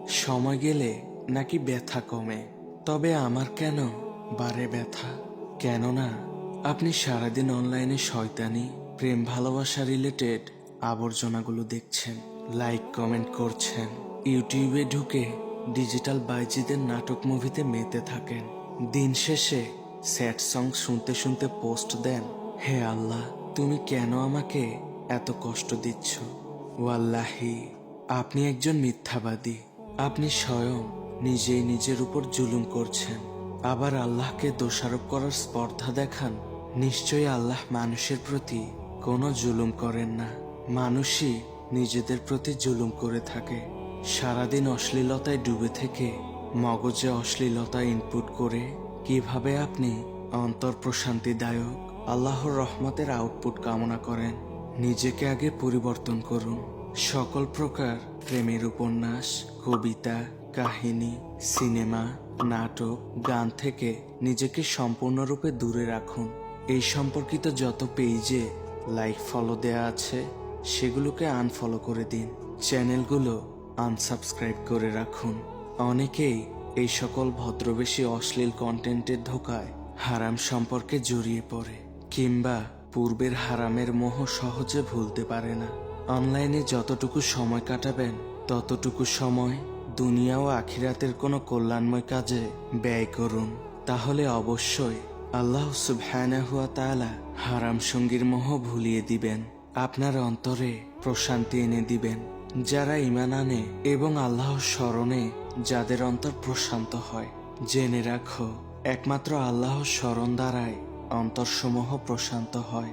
সময় গেলে নাকি ব্যথা কমে, তবে আমার কেন বাড়ে ব্যথা? কেননা আপনি সারাদিন অনলাইনে শয়তানি, প্রেম ভালোবাসা রিলেটেড আবর্জনাগুলো দেখছেন, লাইক কমেন্ট করছেন, ইউটিউবে ঢুকে ডিজিটাল বাইজিদের নাটক মুভিতে মেতে থাকেন। দিন শেষে স্যাড সং শুনতে শুনতে পোস্ট দেন, হে আল্লাহ, তুমি কেন আমাকে এত কষ্ট দিচ্ছ? ওয়াল্লাহি, আপনি একজন মিথ্যাবাদী। আপনি স্বয়ং নিজেই নিজের উপর জুলুম করছেন, আবার আল্লাহকে দোষারোপ করার স্পর্ধা দেখান। নিশ্চয়ই আল্লাহ মানুষের প্রতি কোনো জুলুম করেন না, মানুষই নিজেদের প্রতি জুলুম করে থাকে। সারাদিন অশ্লীলতায় ডুবে থেকে মগজে অশ্লীলতা ইনপুট করে কিভাবে আপনি অন্তর প্রশান্তিদায়ক আল্লাহর রহমতের আউটপুট কামনা করেন? নিজেকে আগে পরিবর্তন করুন। সকল প্রকার প্রেমের উপন্যাস, কবিতা, কাহিনী, সিনেমা, নাটক, গান থেকে নিজেকে সম্পূর্ণরূপে দূরে রাখুন। এই সম্পর্কিত যত পেজে লাইক ফলো দেয়া আছে সেগুলোকে আনফলো করে দিন, চ্যানেলগুলো আনসাবস্ক্রাইব করে রাখুন। অনেকেই এই সকল ভদ্রবেশী অশ্লীল কন্টেন্টের ধোকায় হারাম সম্পর্কে জড়িয়ে পড়ে, কিংবা পূর্বের হারামের মোহ সহজে ভুলতে পারে না। অনলাইনে যতটুকু সময় কাটাবেন ততটুকু সময় দুনিয়া ও আখিরাতের কোনো কল্যাণময় কাজে ব্যয় করুন, তাহলে অবশ্যই আল্লাহ সুবহানাহু ওয়া তাআলা হারাম সঙ্গীর মোহ ভুলিয়ে দিবেন, আপনার অন্তরে প্রশান্তি এনে দিবেন। যারা ঈমান আনে এবং আল্লাহর স্মরণে যাদের অন্তর প্রশান্ত হয়, জেনে রাখো একমাত্র আল্লাহর স্মরণ দ্বারাই অন্তরসমূহ প্রশান্ত হয়।